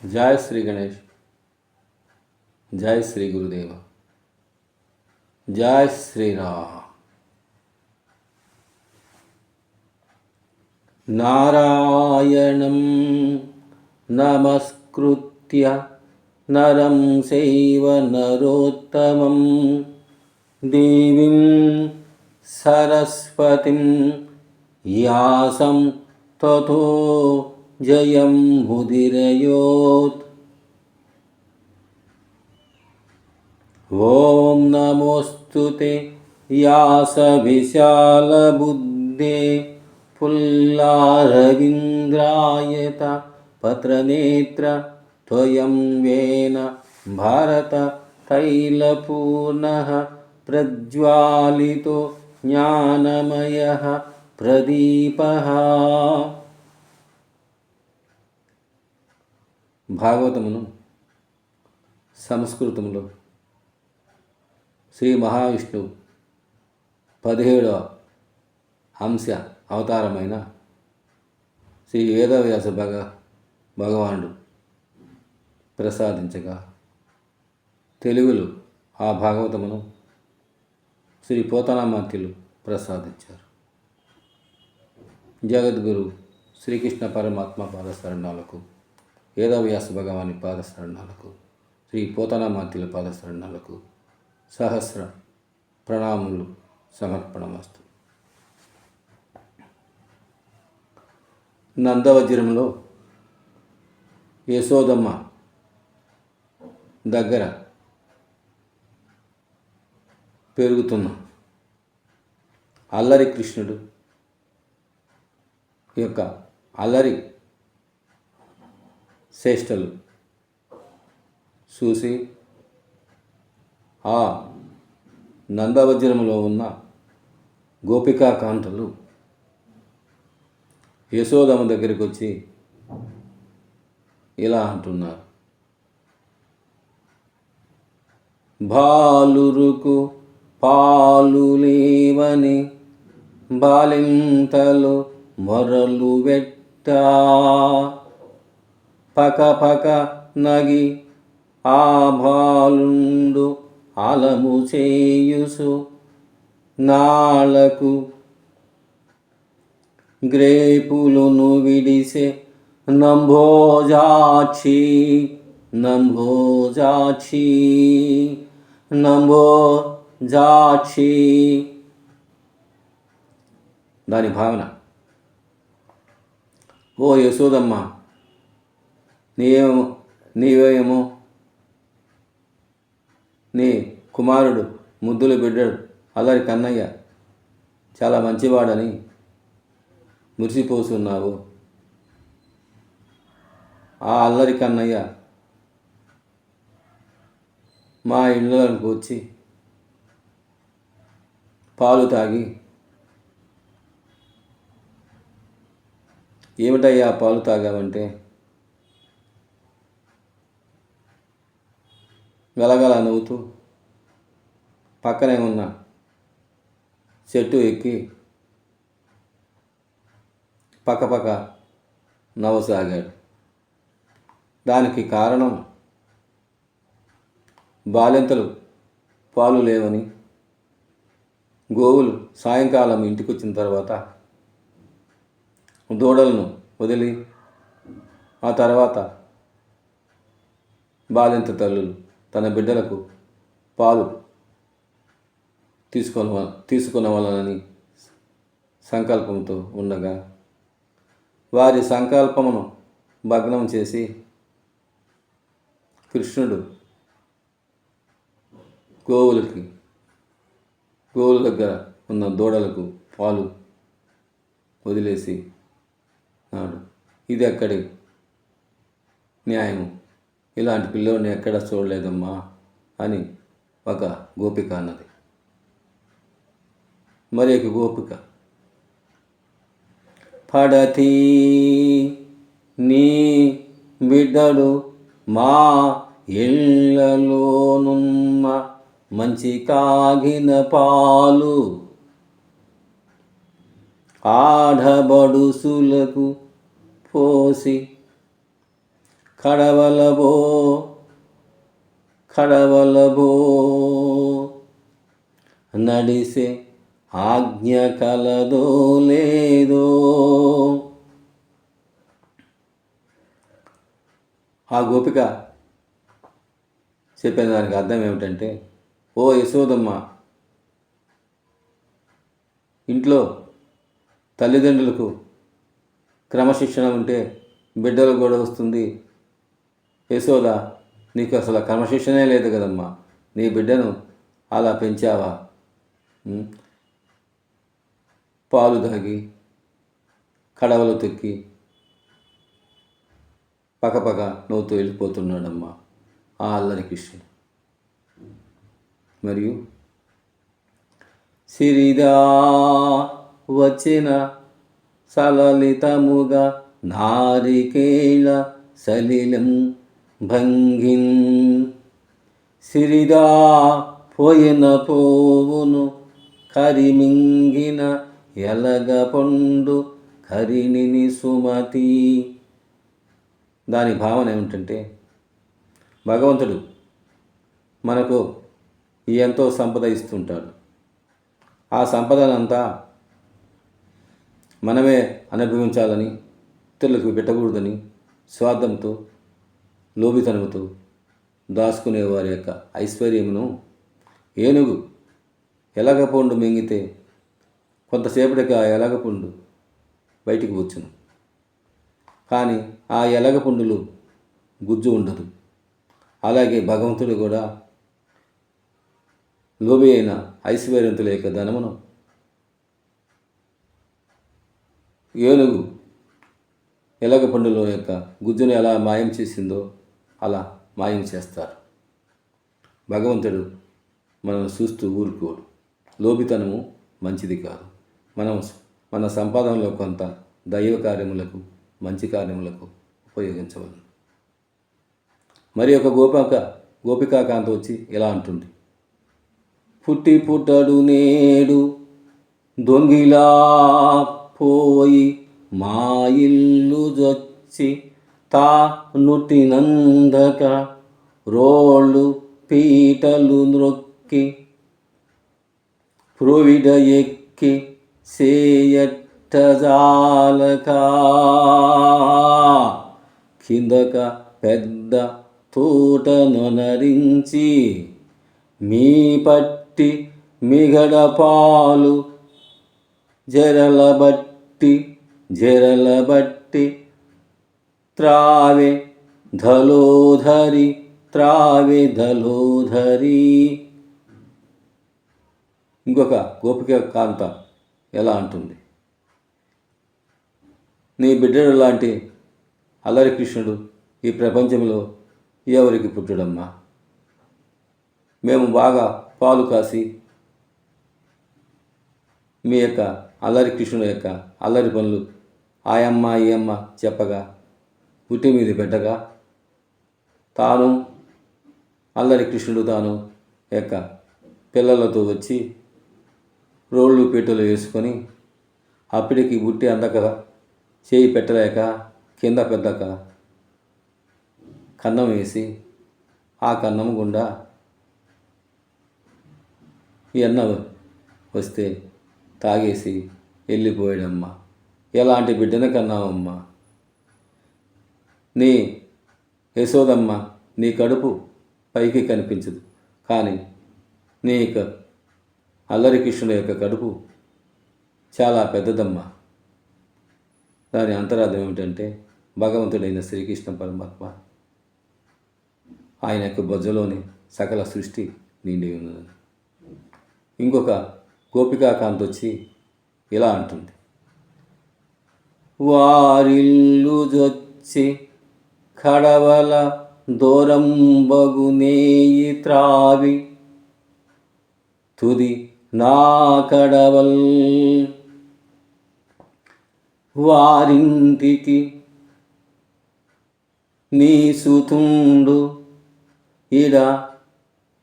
जय श्री गणेश। जय श्री गुरुदेव। जय श्री राम। नारायणं नमस्कृत्य नरं चैव नरोत्तमं देवीं सरस्वतीं व्यासं ततो जयं मुदीरयेत्। ॐ नमोऽस्तुते व्यासविशालबुद्धे पुल्लारविन्द्रायत पत्रनेत्र त्वयं वेन भारत तैलपूर्णः प्रज्वालितो ज्ञानमयः प्रदीपः। భాగవతమును సంస్కృతములో శ్రీ మహావిష్ణువు 17వ అంశ అవతారమైన శ్రీ వేదవ్యాస భగవానుడు ప్రసాదించగా తెలుగులో ఆ భాగవతమును శ్రీ పోతనామాత్యులు ప్రసాదించారు. జగద్గురు శ్రీకృష్ణ పరమాత్మ పాదశరణాలకు, వేదవ్యాస భగవాని పాదశరణాలకు, శ్రీ పోతనామాత్యుల పాదశరణాలకు సహస్ర ప్రణామములు సమర్పణమస్తు. నందవజ్రంలో యశోదమ్మ దగ్గర పెరుగుతున్న అల్లరి కృష్ణుడు యొక్క అల్లరి చేష్టలు చూసి ఆ నందవజ్రములో ఉన్న గోపికాకాంతలు యశోదమ్మ దగ్గరికి వచ్చి ఇలా అంటున్నారు: బాలురుకు పాలు లేవని బాలింతలు మొరలు వెట్టా, పక పక నగి ఆ బాలుండు అలము చేయుసు నాళకు గ్రేపులును విడిసే నంభోజాక్షి నంభోజాక్షి నంభోజాక్షి. దాని భావన: ఓ యశోదమ్మ, నీవేమో నీ కుమారుడు ముద్దుల బిడ్డడు అల్లరి కన్నయ్య చాలా మంచివాడని మురిసిపోతున్నావు. ఆ అల్లరి కన్నయ్య మా ఇళ్ళకు వచ్చి పాలు తాగి, ఏమిటయ్యా పాలు తాగావంటే, గలగల నవ్వుతూ పక్కనే ఉన్న చెట్టు ఎక్కి పక్కపక్క నవ్వసాగాడు. దానికి కారణం బాలింతలు పాలు లేవని, గోవులు సాయంకాలం ఇంటికి వచ్చిన తర్వాత దూడలను వదిలి ఆ తర్వాత బాలింత తల్లులు తన బిడ్డలకు పాలు తీసుకొనవలనని సంకల్పంతో ఉండగా, వారి సంకల్పమును భగ్నం చేసి కృష్ణుడు గోవుల దగ్గర ఉన్న దూడలకు పాలు వదిలేసి నాడు. ఇది ఎక్కడి న్యాయము? ఇలాంటి పిల్లోడిని ఎక్కడ చూడలేదమ్మా అని ఒక గోపిక అన్నది. మరి ఒక గోపిక: పడతి నీ బిడ్డడు మా ఇళ్ళలోనున్న మంచి కాగిన పాలు ఆడబడుసులకు పోసి కడవలబో కడవలబో నడిసే ఆజ్ఞ కలదో లేదో. ఆ గోపిక చెప్పిన దానికి అర్థం ఏమిటంటే, ఓ యశోదమ్మ, ఇంట్లో తల్లిదండ్రులకు క్రమశిక్షణ ఉంటే బిడ్డలకు కూడా వస్తుంది. యశోద, నీకు అసలు క్రమశిక్షణే లేదు కదమ్మా, నీ బిడ్డను అలా పెంచావా? పాలు తాగి కడవలు తొక్కి పక్కపక్క నవ్వుతూ వెళ్ళిపోతున్నాడమ్మా ఆ అల్లరి కృష్ణుడు. మరియు సిరిదా వచ్చిన సలలితముగా నారికేళ సలిలం భంగిన్. సిరిదా పోయిన పోవును కరిమింగిన ఎలగపండు కరిణిని సుమతి. దాని భావన ఏమిటంటే, భగవంతుడు మనకు ఎంతో సంపద ఇస్తుంటాడు. ఆ సంపదనంతా మనమే అనుభవించాలని, ఇతరులకు పెట్టకూడదని స్వార్థంతో, లోభితనంతో దాచుకునే వారి యొక్క ఐశ్వర్యమును ఏనుగు ఎలగపండు మింగితే కొంతసేపటికి ఆ ఎలగపండు బయటికి వచ్చును. కానీ ఆ ఎలగపండులు గుజ్జు ఉండదు. అలాగే భగవంతుడు కూడా లోభి అయిన ఐశ్వర్యంతుల యొక్క ధనమును ఏనుగు ఎలగపండుల యొక్క గుజ్జును ఎలా మాయం చేసిందో అలా మాయం చేస్తారు. భగవంతుడు మనల్ని చూస్తూ ఊరుకోడు. లోభితనము మంచిది కాదు. మన సంపాదనలో కొంత దైవ కార్యములకు, మంచి కార్యములకు ఉపయోగించవలను. మరి ఒక గోపికాకాంత వచ్చి ఇలా అంటుంది, పుట్టి పుట్టడు నేడు దొంగిలా పోయి మా ఇల్లు జొచ్చి తా నుట్టినందక రోళ్ళు పీటలు నొక్కి ప్రోవిడ ఎక్కి సేయట్ట జాలక కిందక పెద్ద తోటనొనరించి మీ పట్టి మిగడ పాలు జరలబట్టి త్రావె ధలోధరి ఇంకొక గోపిక కాంత ఎలా అంటుంది, నీ బిడ్డడు లాంటి అల్లరి కృష్ణుడు ఈ ప్రపంచంలో ఎవరికి పుట్టడమ్మా? మేము బాగా పాలు కాసి మీ యొక్క అల్లరి కృష్ణుడు యొక్క అల్లరి పనులు ఆయమ్మ ఈ అమ్మ చెప్పగా పుట్టి మీది పెట్టగా తాను అల్లరి కృష్ణుడు తాను యొక్క పిల్లలతో వచ్చి రోళ్ళు పీటలు వేసుకొని అప్పటికి బుట్టి అందక చేయి పెట్టలేక కింద పెద్దక కన్నం వేసి ఆ కన్నం గుండా ఈ అన్న వస్తే తాగేసి వెళ్ళిపోయాడమ్మా. ఎలాంటి బిడ్డను కన్నావమ్మా? నీ యశోదమ్మ నీ కడుపు పైకి కనిపించదు, కానీ నీ యొక్క అల్లరి కృష్ణుడు యొక్క కడుపు చాలా పెద్దదమ్మా. దాని అంతరార్థం ఏమిటంటే, భగవంతుడైన శ్రీకృష్ణ పరమాత్మ ఆయన యొక్క బొజ్జలోని సకల సృష్టి నిండి ఉన్నదని. ఇంకొక గోపికాకాంత వచ్చి ఇలా అంటుంది, వారిల్లు జొచ్చి కడవల దూరంబగునేయి త్రావి తుది నా కడవల్ వారింటికి నీ సుతుండు ఇడ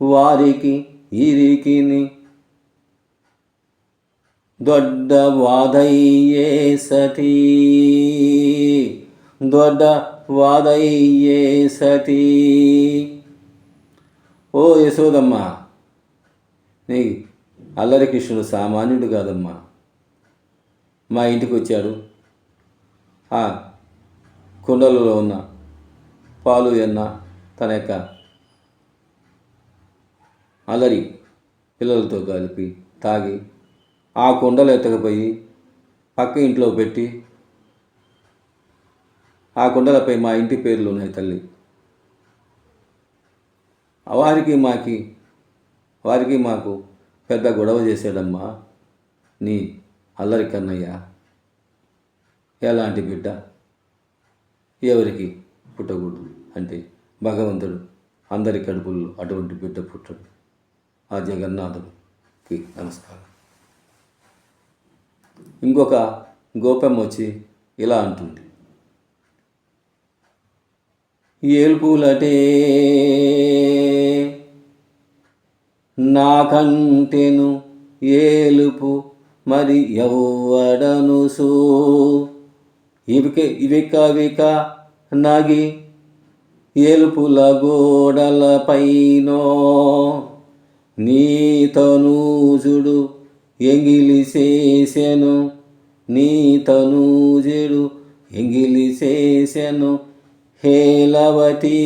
వారికి ఇరికిని దొడ్డ వాదయ్యే సతీ దొడ్డ వాదయ్యే సతీ. ఓ యశోదమ్మ, నీ అల్లరి కృష్ణుడు సామాన్యుడు కాదమ్మా. మా ఇంటికి వచ్చాడు. ఆ కుండలలో ఉన్న పాలు ఎన్న తన యొక్క అల్లరి పిల్లలతో కలిపి తాగి ఆ కుండలు ఎత్తకపోయి పక్క ఇంట్లో పెట్టి ఆ కుండలపై మా ఇంటి పేర్లు ఉన్నాయి తల్లి. వారికి మాకు పెద్ద గొడవ చేశాడమ్మా నీ అల్లరి కన్నయ్య. ఎలాంటి బిడ్డ ఎవరికి పుట్టకూడదు అంటే భగవంతుడు అందరి కడుపుల్లో అటువంటి బిడ్డ పుట్టడు. ఆ జగన్నాథుడికి నమస్కారం. ఇంకొక గోపమ్మ వచ్చి ఇలా అంటుంది, ఏల్పులటే నాకంటెను ఏలుపు మరి ఎవ్వడనుసు, ఇవిక నగి ఏలుపుల గోడలపైనో నీతనూజుడు ఎంగిలి చేసెను, నీతనూజుడు ఎంగిలి చేసెను హేలవతి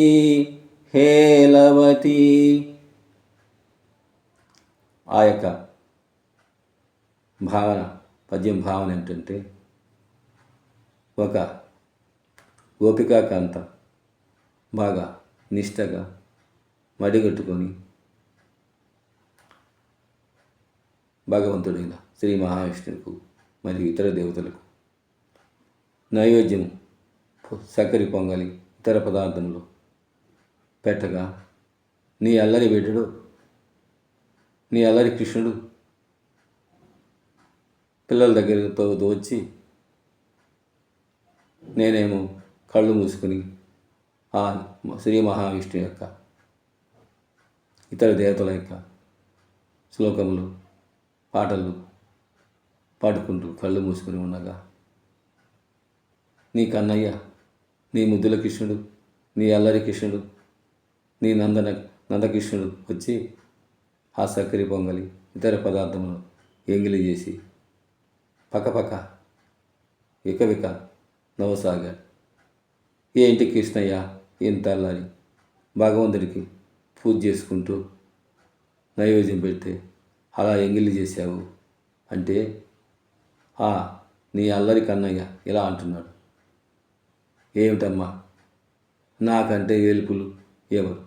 హేలవతి. ఆ యొక్క భావన, పద్యం భావన ఏంటంటే, ఒక గోపికాకాంత బాగా నిష్టగా మడిగట్టుకొని భగవంతుడైన శ్రీ మహావిష్ణువుకు మరియు ఇతర దేవతలకు నైవేద్యం చక్కెర పొంగలి ఇతర పదార్థములు పెట్టగా నీ అల్లరి బిడ్డడు, నీ అల్లరి కృష్ణుడు పిల్లల దగ్గరతో వచ్చి నేనేమో కళ్ళు మూసుకుని ఆ శ్రీ మహావిష్ణువు యొక్క ఇతర దేవతల యొక్క శ్లోకములు పాటలు పాడుకుంటూ కళ్ళు మూసుకుని ఉండగా నీ కన్నయ్య, నీ ముద్దుల కృష్ణుడు, నీ అల్లరి కృష్ణుడు, నీ నందకృష్ణుడు వచ్చి ఆ చక్కెర పొంగలి ఇతర పదార్థములు ఎంగిలి చేసి పక్కపక్క వికవిక నవ్వసాగాడు. ఏంటి కృష్ణయ్య ఇంత అల్లరి, భగవంతుడికి పూజ చేసుకుంటూ నైవేద్యం పెడితే అలా ఎంగిలి చేశావు అంటే నీ అల్లరి కన్నయ్య ఇలా అంటున్నాడు, ఏమిటమ్మా నాకంటే ఏలుపులు ఎవరు,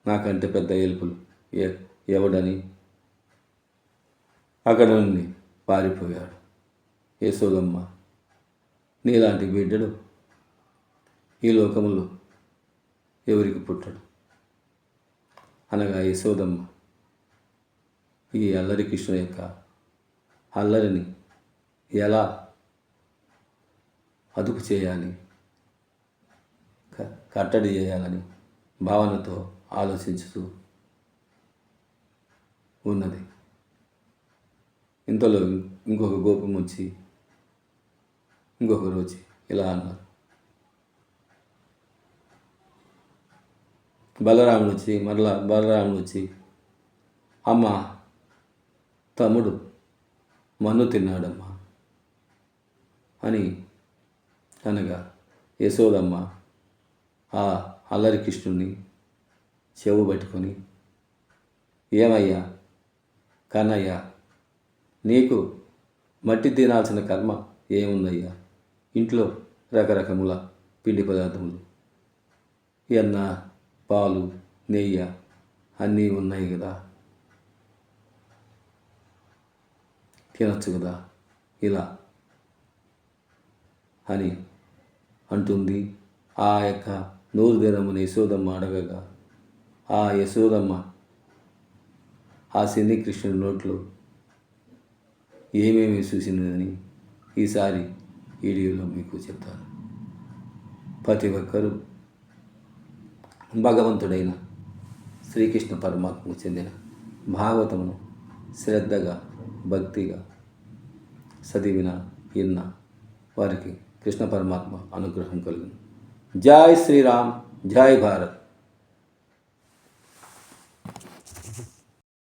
నాకంటే పెద్ద ఏలుపులు ఎవడని అక్కడ నుండి పారిపోయాడు. యశోదమ్మ, నీలాంటి బిడ్డడు ఈ లోకములో ఎవరికి పుట్టడు అనగా యశోదమ్మ ఈ అల్లరి కృష్ణ యొక్క అల్లరిని ఎలా అదుపు చేయాలి, కట్టడి చేయాలని భావనతో ఆలోచించుతూ ఉన్నది. ఇంతలో ఇంకొక గోపం వచ్చి ఇంకొకరు వచ్చి ఇలా అన్నారు, బలరాముడు వచ్చి అమ్మ తమ్ముడు మన్ను తిన్నాడమ్మా అని అనగా యశోదమ్మ ఆ అల్లరి కృష్ణుడిని చెవు పట్టుకొని, ఏమయ్యా కన్నయ్య, నీకు మట్టి తినాల్సిన కర్మ ఏముందయ్యా, ఇంట్లో రకరకముల పిండి పదార్థములు ఎన్న పాలు నెయ్యి అన్నీ ఉన్నాయి కదా, తినచ్చు కదా ఇలా అని అంటుంది. ఆ యొక్క నూరు దినమున యశోదమ్మ అడగగా ఆ యశోదమ్మ ఆ శని కృష్ణుడి నోట్లో ఏమేమి చూసినదని ఈసారి వీడియోలో మీకు చెప్తాను. ప్రతి ఒక్కరూ భగవంతుడైన శ్రీకృష్ణ పరమాత్మకు చెందిన భాగవతమును శ్రద్ధగా భక్తిగా చదివిన విన్న వారికి కృష్ణ పరమాత్మ అనుగ్రహం కలుగును. జై శ్రీరామ్, జై భారత్.